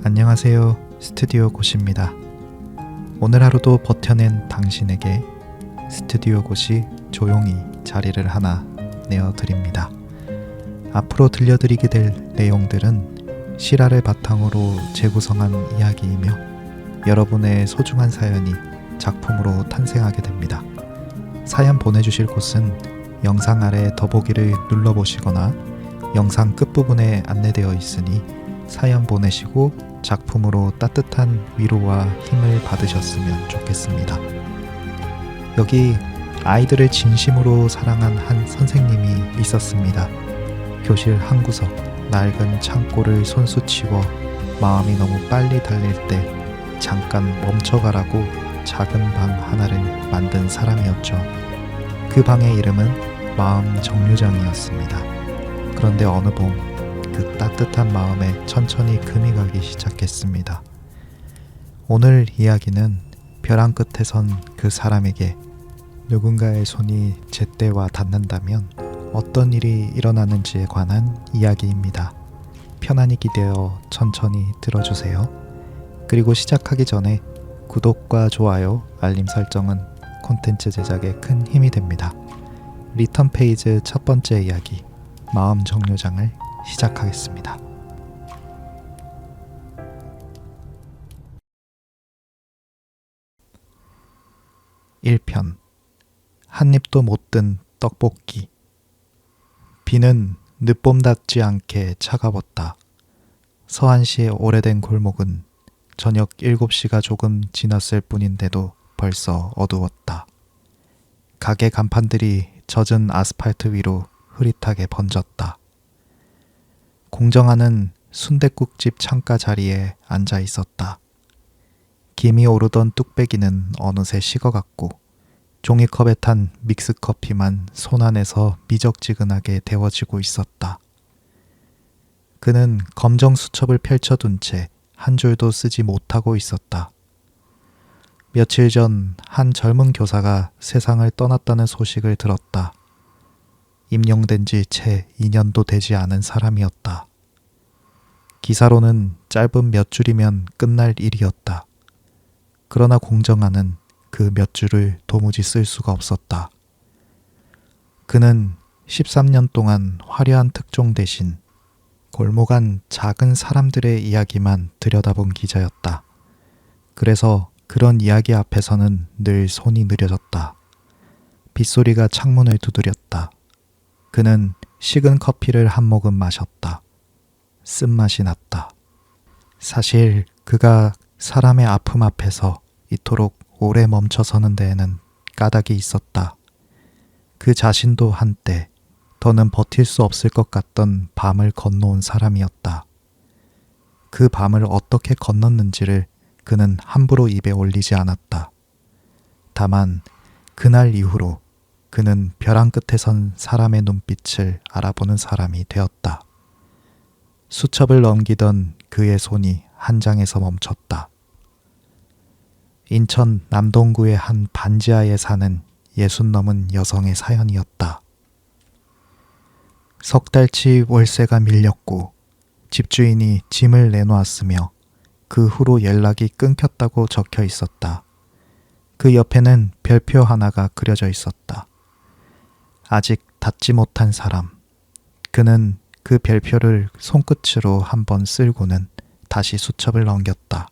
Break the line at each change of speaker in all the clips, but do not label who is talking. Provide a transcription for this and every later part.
안녕하세요. 스튜디오 고시입니다. 오늘 하루도 버텨낸 당신에게 스튜디오 고시 조용히 자리를 하나 내어드립니다. 앞으로 들려드리게 될 내용들은 실화를 바탕으로 재구성한 이야기이며 여러분의 소중한 사연이 작품으로 탄생하게 됩니다. 사연 보내주실 곳은 영상 아래 더보기를 눌러보시거나 영상 끝부분에 안내되어 있으니 사연 보내시고 작품으로 따뜻한 위로와 힘을 받으셨으면 좋겠습니다. 여기 아이들을 진심으로 사랑한 한 선생님이 있었습니다. 교실 한 구석 낡은 창고를 손수 치워 마음이 너무 빨리 달릴 때 잠깐 멈춰가라고 작은 방 하나를 만든 사람이었죠. 그 방의 이름은 마음 정류장이었습니다. 그런데 어느 봄 그 따뜻한 마음에 천천히 금이 가기 시작했습니다. 오늘 이야기는 벼랑 끝에 선 그 사람에게 누군가의 손이 제때와 닿는다면 어떤 일이 일어나는지에 관한 이야기입니다. 편안히 기대어 천천히 들어주세요. 그리고 시작하기 전에 구독과 좋아요, 알림 설정은 콘텐츠 제작에 큰 힘이 됩니다. 리턴 페이지 첫 번째 이야기, 마음 정류장을 시작하겠습니다. 1편 한 입도 못 든 떡볶이. 비는 늦봄답지 않게 차가웠다. 서안시의 오래된 골목은 저녁 7시가 조금 지났을 뿐인데도 벌써 어두웠다. 가게 간판들이 젖은 아스팔트 위로 흐릿하게 번졌다. 공정하는 순댓국집 창가 자리에 앉아 있었다. 김이 오르던 뚝배기는 어느새 식어갔고 종이컵에 탄 믹스커피만 손 안에서 미적지근하게 데워지고 있었다. 그는 검정 수첩을 펼쳐둔 채 한 줄도 쓰지 못하고 있었다. 며칠 전 한 젊은 교사가 세상을 떠났다는 소식을 들었다. 임용된 지 채 2년도 되지 않은 사람이었다. 기사로는 짧은 몇 줄이면 끝날 일이었다. 그러나 공정하는 그 몇 줄을 도무지 쓸 수가 없었다. 그는 13년 동안 화려한 특종 대신 골목 안 작은 사람들의 이야기만 들여다본 기자였다. 그래서 그런 이야기 앞에서는 늘 손이 느려졌다. 빗소리가 창문을 두드렸다. 그는 식은 커피를 한 모금 마셨다. 쓴맛이 났다. 사실 그가 사람의 아픔 앞에서 이토록 오래 멈춰서는 데에는 까닭이 있었다. 그 자신도 한때 더는 버틸 수 없을 것 같던 밤을 건너온 사람이었다. 그 밤을 어떻게 건넜는지를 그는 함부로 입에 올리지 않았다. 다만 그날 이후로 그는 벼랑 끝에 선 사람의 눈빛을 알아보는 사람이 되었다. 수첩을 넘기던 그의 손이 한 장에서 멈췄다. 인천 남동구의 한 반지하에 사는 60 넘은 여성의 사연이었다. 석 달치 월세가 밀렸고 집주인이 짐을 내놓았으며 그 후로 연락이 끊겼다고 적혀 있었다. 그 옆에는 별표 하나가 그려져 있었다. 아직 닫지 못한 사람. 그는 그 별표를 손끝으로 한번 쓸고는 다시 수첩을 넘겼다.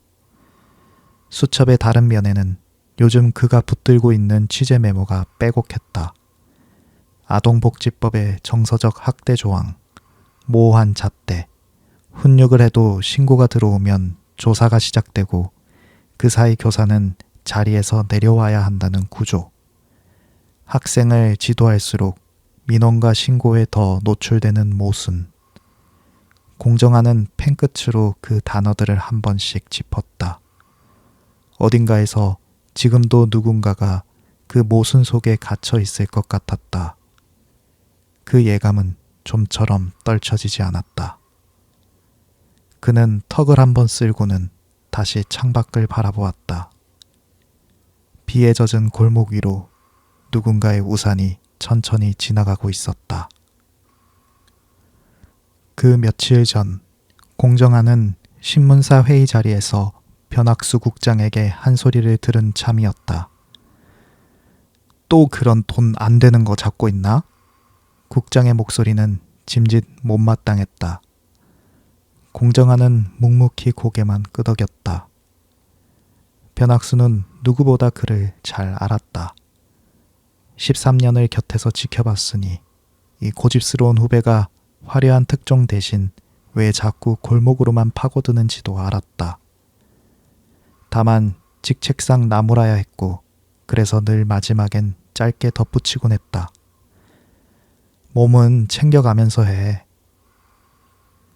수첩의 다른 면에는 요즘 그가 붙들고 있는 취재 메모가 빼곡했다. 아동복지법의 정서적 학대 조항, 모호한 잣대, 훈육을 해도 신고가 들어오면 조사가 시작되고 그 사이 교사는 자리에서 내려와야 한다는 구조, 학생을 지도할수록 민원과 신고에 더 노출되는 모순, 공정하는 펜끝으로 그 단어들을 한 번씩 짚었다. 어딘가에서 지금도 누군가가 그 모순 속에 갇혀 있을 것 같았다. 그 예감은 좀처럼 떨쳐지지 않았다. 그는 턱을 한번 쓸고는 다시 창밖을 바라보았다. 비에 젖은 골목 위로 누군가의 우산이 천천히 지나가고 있었다. 그 며칠 전 공정하는 신문사 회의 자리에서 변학수 국장에게 한 소리를 들은 참이었다. 또 그런 돈 안 되는 거 잡고 있나? 국장의 목소리는 짐짓 못마땅했다. 공정하는 묵묵히 고개만 끄덕였다. 변학수는 누구보다 그를 잘 알았다. 13년을 곁에서 지켜봤으니 이 고집스러운 후배가 화려한 특종 대신 왜 자꾸 골목으로만 파고드는지도 알았다. 다만 직책상 나무라야 했고 그래서 늘 마지막엔 짧게 덧붙이곤 했다. 몸은 챙겨가면서 해.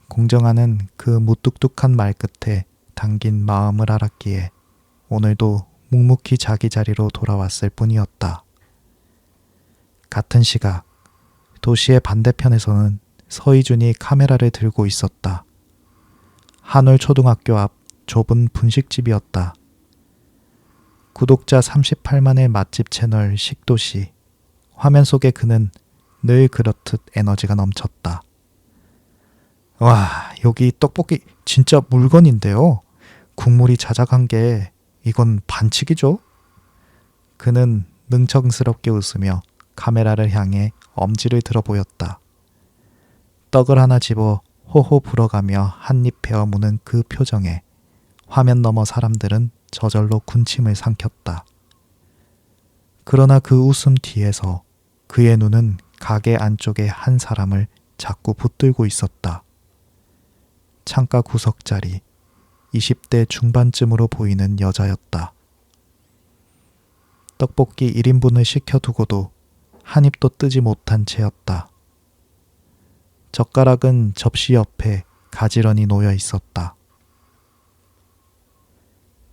공정하는 그 무뚝뚝한 말 끝에 담긴 마음을 알았기에 오늘도 묵묵히 자기 자리로 돌아왔을 뿐이었다. 같은 시각 도시의 반대편에서는 서희준이 카메라를 들고 있었다. 한울초등학교 앞 좁은 분식집이었다. 구독자 38만의 맛집 채널 식도시. 화면 속에 그는 늘 그렇듯 에너지가 넘쳤다. 와, 여기 떡볶이 진짜 물건인데요. 국물이 자작한 게 이건 반칙이죠? 그는 능청스럽게 웃으며 카메라를 향해 엄지를 들어 보였다. 떡을 하나 집어 호호 불어가며 한입 베어 무는 그 표정에 화면 너머 사람들은 저절로 군침을 삼켰다. 그러나 그 웃음 뒤에서 그의 눈은 가게 안쪽의 한 사람을 자꾸 붙들고 있었다. 창가 구석자리 20대 중반쯤으로 보이는 여자였다. 떡볶이 1인분을 시켜두고도 한 입도 뜨지 못한 채였다. 젓가락은 접시 옆에 가지런히 놓여 있었다.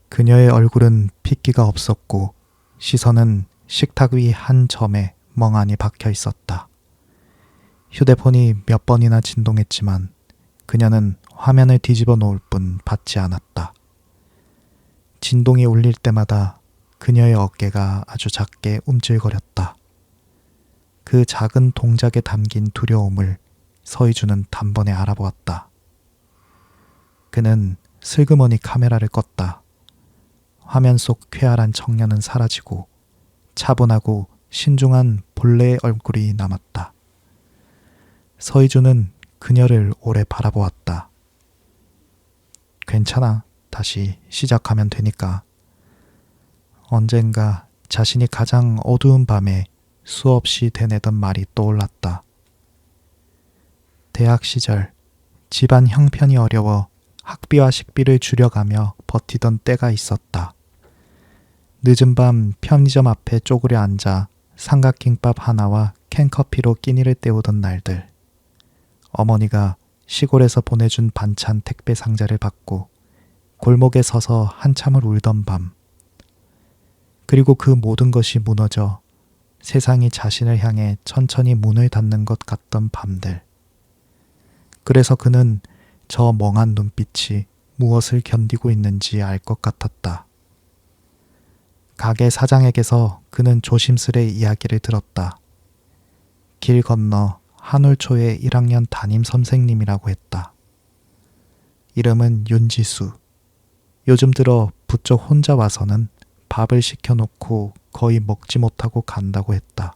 그녀의 얼굴은 핏기가 없었고 시선은 식탁 위 한 점에 멍하니 박혀 있었다. 휴대폰이 몇 번이나 진동했지만 그녀는 화면을 뒤집어 놓을 뿐 받지 않았다. 진동이 울릴 때마다 그녀의 어깨가 아주 작게 움찔거렸다. 그 작은 동작에 담긴 두려움을 서희준은 단번에 알아보았다. 그는 슬그머니 카메라를 껐다. 화면 속 쾌활한 청년은 사라지고 차분하고 신중한 본래의 얼굴이 남았다. 서희준은 그녀를 오래 바라보았다. 괜찮아. 다시 시작하면 되니까. 언젠가 자신이 가장 어두운 밤에 수없이 되뇌던 말이 떠올랐다. 대학 시절 집안 형편이 어려워 학비와 식비를 줄여가며 버티던 때가 있었다. 늦은 밤 편의점 앞에 쪼그려 앉아 삼각김밥 하나와 캔커피로 끼니를 때우던 날들. 어머니가 시골에서 보내준 반찬 택배 상자를 받고 골목에 서서 한참을 울던 밤. 그리고 그 모든 것이 무너져 세상이 자신을 향해 천천히 문을 닫는 것 같던 밤들. 그래서 그는 저 멍한 눈빛이 무엇을 견디고 있는지 알 것 같았다. 가게 사장에게서 그는 조심스레 이야기를 들었다. 길 건너 한울초의 1학년 담임 선생님이라고 했다. 이름은 윤지수. 요즘 들어 부쩍 혼자 와서는 밥을 시켜놓고 거의 먹지 못하고 간다고 했다.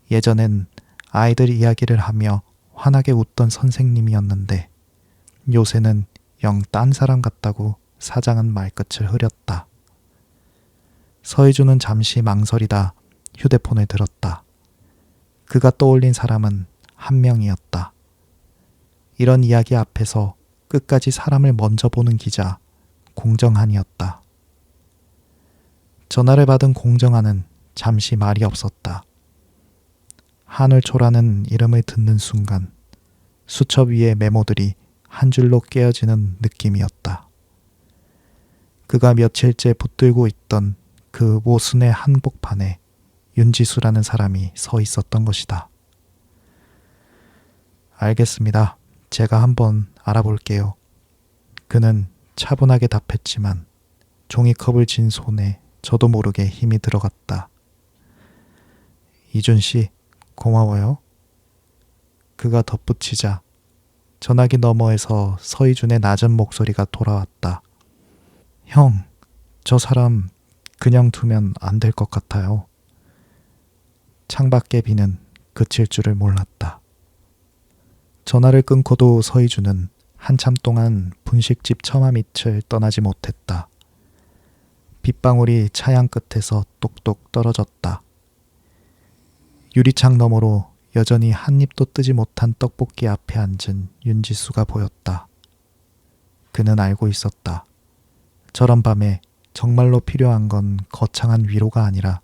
예전엔 아이들 이야기를 하며 환하게 웃던 선생님이었는데 요새는 영 딴 사람 같다고 사장은 말끝을 흐렸다. 서희준은 잠시 망설이다 휴대폰을 들었다. 그가 떠올린 사람은 한 명이었다. 이런 이야기 앞에서 끝까지 사람을 먼저 보는 기자 공정한이었다. 전화를 받은 공정한은 잠시 말이 없었다. 한울초라는 이름을 듣는 순간 수첩 위의 메모들이 한 줄로 깨어지는 느낌이었다. 그가 며칠째 붙들고 있던 그 모순의 한복판에 윤지수라는 사람이 서 있었던 것이다. 알겠습니다. 제가 한번 알아볼게요. 그는 차분하게 답했지만 종이컵을 쥔 손에 저도 모르게 힘이 들어갔다. 이준 씨, 고마워요. 그가 덧붙이자 전화기 너머에서 서희준의 낮은 목소리가 돌아왔다. 형, 저 사람 그냥 두면 안 될 것 같아요. 창밖의 비는 그칠 줄을 몰랐다. 전화를 끊고도 서희준은 한참 동안 분식집 처마 밑을 떠나지 못했다. 빗방울이 차양 끝에서 똑똑 떨어졌다. 유리창 너머로 여전히 한 입도 뜨지 못한 떡볶이 앞에 앉은 윤지수가 보였다. 그는 알고 있었다. 저런 밤에 정말로 필요한 건 거창한 위로가 아니라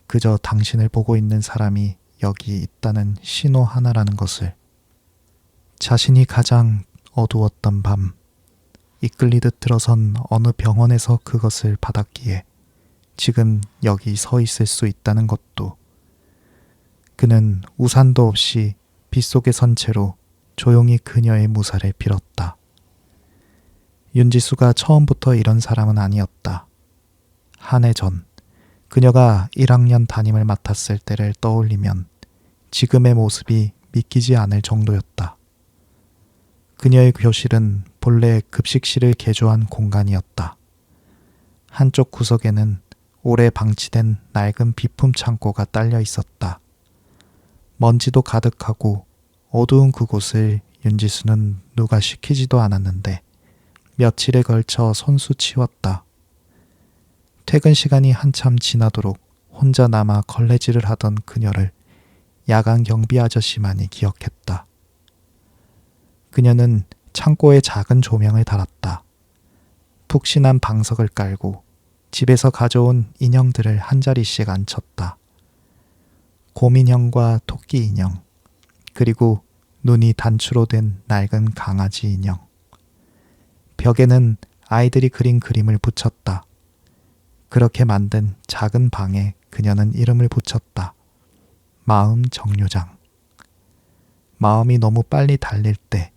그저 당신을 보고 있는 사람이 여기 있다는 신호 하나라는 것을. 자신이 가장 어두웠던 밤, 이끌리듯 들어선 어느 병원에서 그것을 받았기에 지금 여기 서 있을 수 있다는 것도. 그는 우산도 없이 빗속에 선 채로 조용히 그녀의 무사를 빌었다. 윤지수가 처음부터 이런 사람은 아니었다. 한 해 전, 그녀가 1학년 담임을 맡았을 때를 떠올리면 지금의 모습이 믿기지 않을 정도였다. 그녀의 교실은 본래 급식실을 개조한 공간이었다. 한쪽 구석에는 오래 방치된 낡은 비품 창고가 딸려 있었다. 먼지도 가득하고 어두운 그곳을 윤지수는 누가 시키지도 않았는데 며칠에 걸쳐 손수 치웠다. 퇴근 시간이 한참 지나도록 혼자 남아 걸레질을 하던 그녀를 야간 경비 아저씨만이 기억했다. 그녀는 창고에 작은 조명을 달았다. 푹신한 방석을 깔고 집에서 가져온 인형들을 한 자리씩 앉혔다. 곰인형과 토끼 인형, 그리고 눈이 단추로 된 낡은 강아지 인형. 벽에는 아이들이 그린 그림을 붙였다. 그렇게 만든 작은 방에 그녀는 이름을 붙였다. 마음 정류장. 마음이 너무 빨리 달릴 때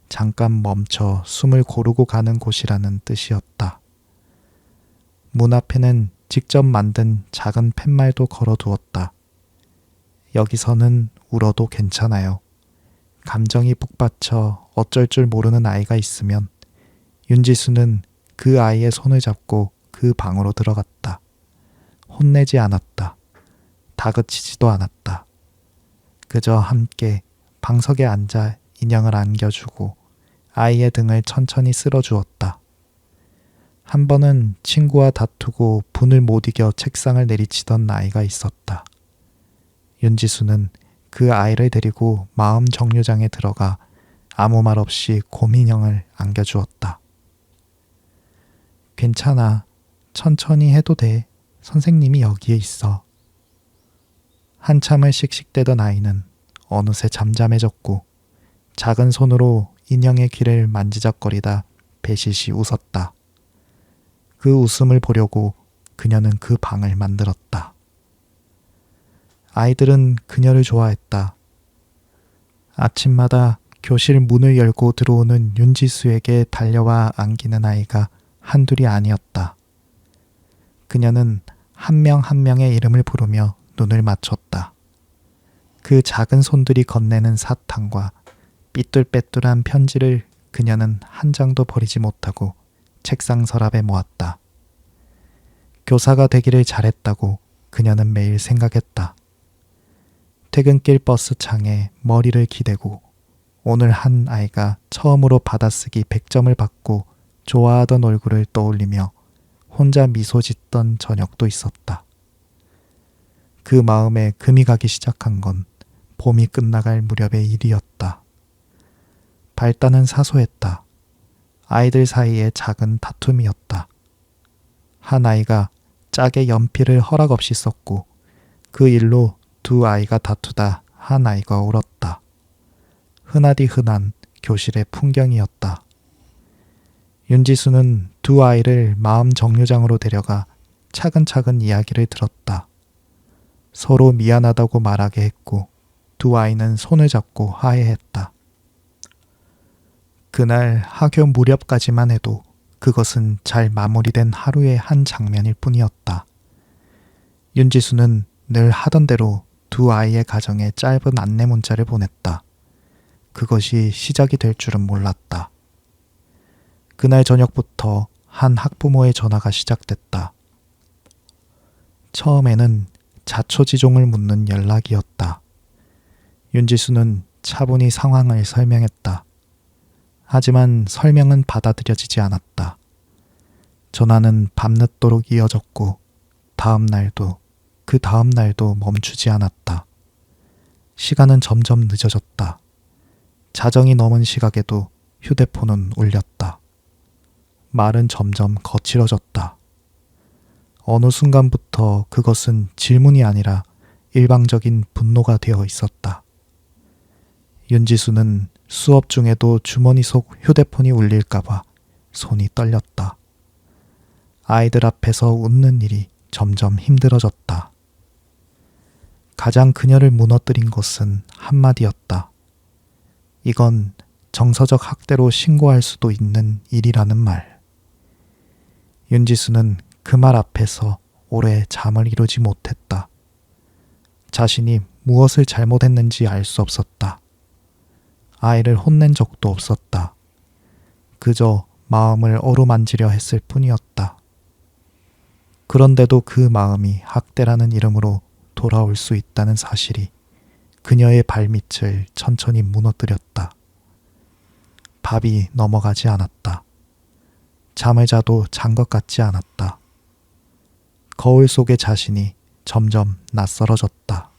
잠깐 멈춰 숨을 고르고 가는 곳이라는 뜻이었다. 문 앞에는 직접 만든 작은 팻말도 걸어두었다. 여기서는 울어도 괜찮아요. 감정이 북받쳐 어쩔 줄 모르는 아이가 있으면 윤지수는 그 아이의 손을 잡고 그 방으로 들어갔다. 혼내지 않았다. 다그치지도 않았다. 그저 함께 방석에 앉아 인형을 안겨주고 아이의 등을 천천히 쓸어주었다. 한 번은 친구와 다투고 분을 못 이겨 책상을 내리치던 아이가 있었다. 윤지수는 그 아이를 데리고 마음 정류장에 들어가 아무 말 없이 곰인형을 안겨주었다. 괜찮아. 천천히 해도 돼. 선생님이 여기에 있어. 한참을 씩씩대던 아이는 어느새 잠잠해졌고 작은 손으로 인형의 귀를 만지작거리다 배시시 웃었다. 그 웃음을 보려고 그녀는 그 방을 만들었다. 아이들은 그녀를 좋아했다. 아침마다 교실 문을 열고 들어오는 윤지수에게 달려와 안기는 아이가 한둘이 아니었다. 그녀는 한 명 한 명의 이름을 부르며 눈을 맞췄다. 그 작은 손들이 건네는 사탕과 삐뚤빼뚤한 편지를 그녀는 한 장도 버리지 못하고 책상 서랍에 모았다. 교사가 되기를 잘했다고 그녀는 매일 생각했다. 퇴근길 버스 창에 머리를 기대고 오늘 한 아이가 처음으로 받아쓰기 100점을 받고 좋아하던 얼굴을 떠올리며 혼자 미소 짓던 저녁도 있었다. 그 마음에 금이 가기 시작한 건 봄이 끝나갈 무렵의 일이었다. 발단은 사소했다. 아이들 사이의 작은 다툼이었다. 한 아이가 짝의 연필을 허락 없이 썼고 그 일로 두 아이가 다투다 한 아이가 울었다. 흔하디 흔한 교실의 풍경이었다. 윤지수는 두 아이를 마음 정류장으로 데려가 차근차근 이야기를 들었다. 서로 미안하다고 말하게 했고 두 아이는 손을 잡고 화해했다. 그날 학교 무렵까지만 해도 그것은 잘 마무리된 하루의 한 장면일 뿐이었다. 윤지수는 늘 하던 대로 두 아이의 가정에 짧은 안내 문자를 보냈다. 그것이 시작이 될 줄은 몰랐다. 그날 저녁부터 한 학부모의 전화가 시작됐다. 처음에는 자초지종을 묻는 연락이었다. 윤지수는 차분히 상황을 설명했다. 하지만 설명은 받아들여지지 않았다. 전화는 밤늦도록 이어졌고 다음 날도 그 다음 날도 멈추지 않았다. 시간은 점점 늦어졌다. 자정이 넘은 시각에도 휴대폰은 울렸다. 말은 점점 거칠어졌다. 어느 순간부터 그것은 질문이 아니라 일방적인 분노가 되어 있었다. 윤지수는 수업 중에도 주머니 속 휴대폰이 울릴까봐 손이 떨렸다. 아이들 앞에서 웃는 일이 점점 힘들어졌다. 가장 그녀를 무너뜨린 것은 한마디였다. 이건 정서적 학대로 신고할 수도 있는 일이라는 말. 윤지수는 그 말 앞에서 오래 잠을 이루지 못했다. 자신이 무엇을 잘못했는지 알 수 없었다. 아이를 혼낸 적도 없었다. 그저 마음을 어루만지려 했을 뿐이었다. 그런데도 그 마음이 학대라는 이름으로 돌아올 수 있다는 사실이 그녀의 발밑을 천천히 무너뜨렸다. 밥이 넘어가지 않았다. 잠을 자도 잔 것 같지 않았다. 거울 속의 자신이 점점 낯설어졌다.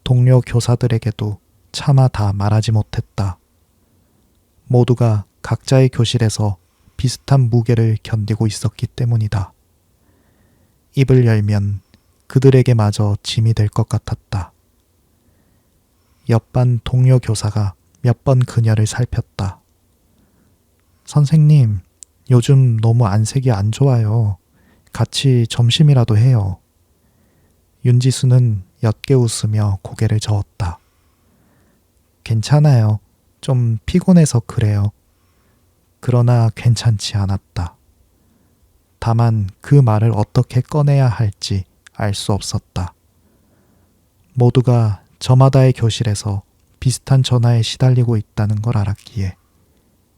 동료 교사들에게도 차마 다 말하지 못했다. 모두가 각자의 교실에서 비슷한 무게를 견디고 있었기 때문이다. 입을 열면 그들에게마저 짐이 될 것 같았다. 옆반 동료 교사가 몇 번 그녀를 살폈다. 선생님, 요즘 너무 안색이 안 좋아요. 같이 점심이라도 해요. 윤지수는 옅게 웃으며 고개를 저었다. 괜찮아요. 좀 피곤해서 그래요. 그러나 괜찮지 않았다. 다만 그 말을 어떻게 꺼내야 할지 알 수 없었다. 모두가 저마다의 교실에서 비슷한 전화에 시달리고 있다는 걸 알았기에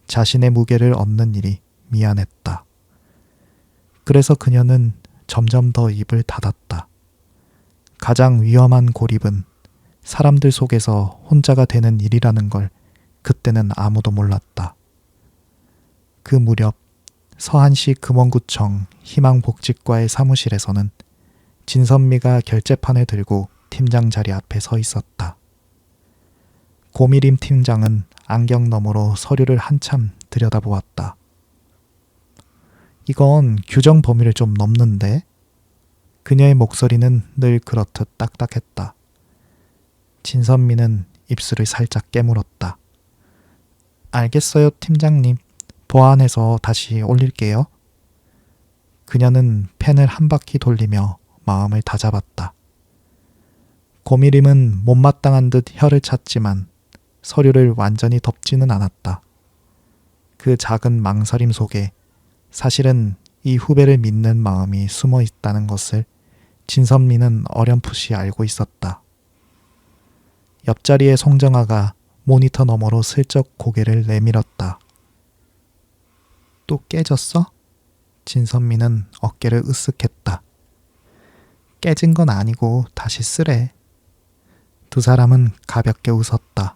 자신의 무게를 얻는 일이 미안했다. 그래서 그녀는 점점 더 입을 닫았다. 가장 위험한 고립은 사람들 속에서 혼자가 되는 일이라는 걸 그때는 아무도 몰랐다. 그 무렵 서안시 금원구청 희망복지과의 사무실에서는 진선미가 결제판을 들고 팀장 자리 앞에 서 있었다. 고미림 팀장은 안경 너머로 서류를 한참 들여다보았다. 이건 규정 범위를 좀 넘는데? 그녀의 목소리는 늘 그렇듯 딱딱했다. 진선미는 입술을 살짝 깨물었다. 알겠어요, 팀장님. 보안해서 다시 올릴게요. 그녀는 펜을 한 바퀴 돌리며 마음을 다잡았다. 고미림은 못마땅한 듯 혀를 찼지만 서류를 완전히 덮지는 않았다. 그 작은 망설임 속에 사실은 이 후배를 믿는 마음이 숨어 있다는 것을 진선미는 어렴풋이 알고 있었다. 옆자리의 송정아가 모니터 너머로 슬쩍 고개를 내밀었다. 또 깨졌어? 진선미는 어깨를 으쓱했다. 깨진 건 아니고 다시 쓰래. 두 사람은 가볍게 웃었다.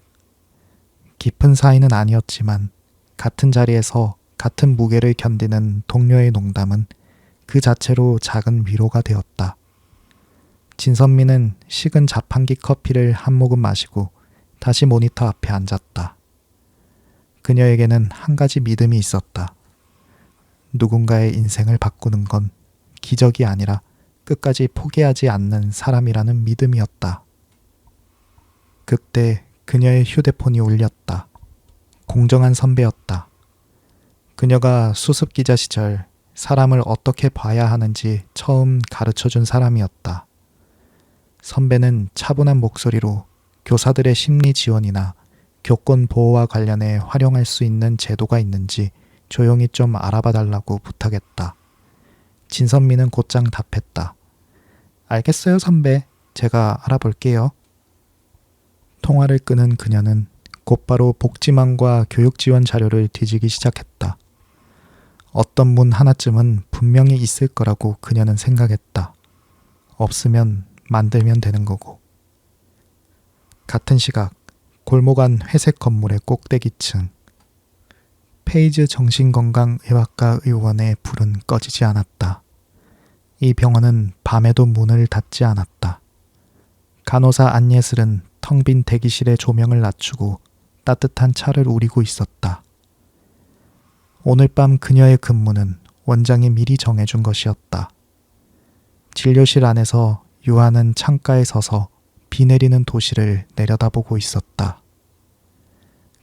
깊은 사이는 아니었지만 같은 자리에서 같은 무게를 견디는 동료의 농담은 그 자체로 작은 위로가 되었다. 진선미는 식은 자판기 커피를 한 모금 마시고 다시 모니터 앞에 앉았다. 그녀에게는 한 가지 믿음이 있었다. 누군가의 인생을 바꾸는 건 기적이 아니라 끝까지 포기하지 않는 사람이라는 믿음이었다. 그때 그녀의 휴대폰이 울렸다. 공정한 선배였다. 그녀가 수습기자 시절 사람을 어떻게 봐야 하는지 처음 가르쳐준 사람이었다. 선배는 차분한 목소리로 교사들의 심리 지원이나 교권 보호와 관련해 활용할 수 있는 제도가 있는지 조용히 좀 알아봐 달라고 부탁했다. 진선미는 곧장 답했다. 알겠어요, 선배. 제가 알아볼게요. 통화를 끄는 그녀는 곧바로 복지망과 교육지원 자료를 뒤지기 시작했다. 어떤 문 하나쯤은 분명히 있을 거라고 그녀는 생각했다. 없으면 만들면 되는 거고. 같은 시각 골목 안 회색 건물의 꼭대기층. 페이즈 정신건강의학과 의원의 불은 꺼지지 않았다. 이 병원은 밤에도 문을 닫지 않았다. 간호사 안예슬은 텅 빈 대기실의 조명을 낮추고 따뜻한 차를 우리고 있었다. 오늘 밤 그녀의 근무는 원장이 미리 정해준 것이었다. 진료실 안에서 유아는 창가에 서서 비 내리는 도시를 내려다보고 있었다.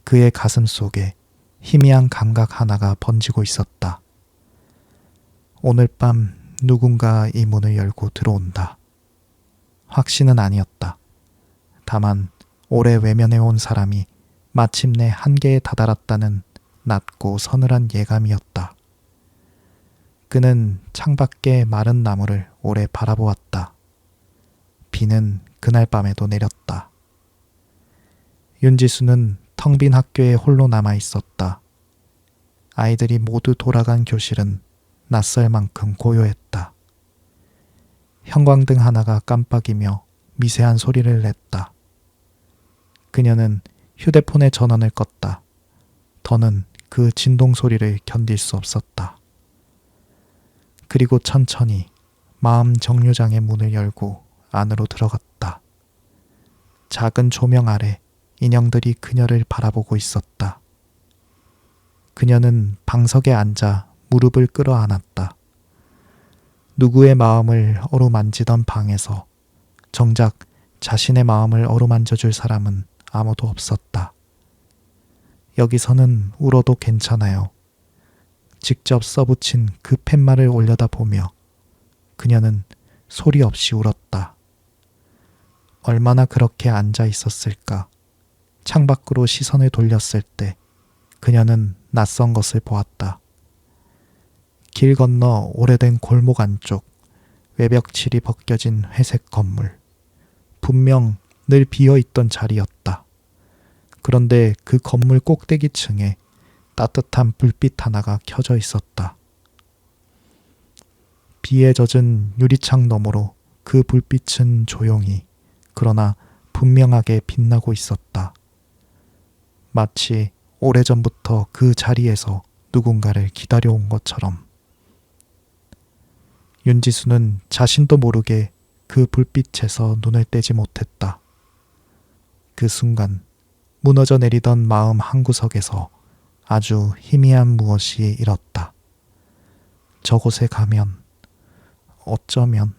그의 가슴 속에 희미한 감각 하나가 번지고 있었다. 오늘 밤 누군가 이 문을 열고 들어온다. 확신은 아니었다. 다만 오래 외면해온 사람이 마침내 한계에 다다랐다는 낮고 서늘한 예감이었다. 그는 창밖의 마른 나무를 오래 바라보았다. 비는 그날 밤에도 내렸다. 윤지수는 텅 빈 학교에 홀로 남아 있었다. 아이들이 모두 돌아간 교실은 낯설 만큼 고요했다. 형광등 하나가 깜빡이며 미세한 소리를 냈다. 그녀는 휴대폰의 전원을 껐다. 더는 그 진동 소리를 견딜 수 없었다. 그리고 천천히 마음 정류장의 문을 열고 안으로 들어갔다. 작은 조명 아래 인형들이 그녀를 바라보고 있었다. 그녀는 방석에 앉아 무릎을 끌어안았다. 누구의 마음을 어루만지던 방에서 정작 자신의 마음을 어루만져줄 사람은 아무도 없었다. 여기서는 울어도 괜찮아요. 직접 써붙인 그 팻말을 올려다보며 그녀는 소리 없이 울었다. 얼마나 그렇게 앉아 있었을까. 창밖으로 시선을 돌렸을 때 그녀는 낯선 것을 보았다. 길 건너 오래된 골목 안쪽, 외벽칠이 벗겨진 회색 건물. 분명 늘 비어있던 자리였다. 그런데 그 건물 꼭대기층에 따뜻한 불빛 하나가 켜져 있었다. 비에 젖은 유리창 너머로 그 불빛은 조용히 그러나 분명하게 빛나고 있었다. 마치 오래전부터 그 자리에서 누군가를 기다려온 것처럼. 윤지수는 자신도 모르게 그 불빛에서 눈을 떼지 못했다. 그 순간 무너져 내리던 마음 한구석에서 아주 희미한 무엇이 일었다. 저곳에 가면, 어쩌면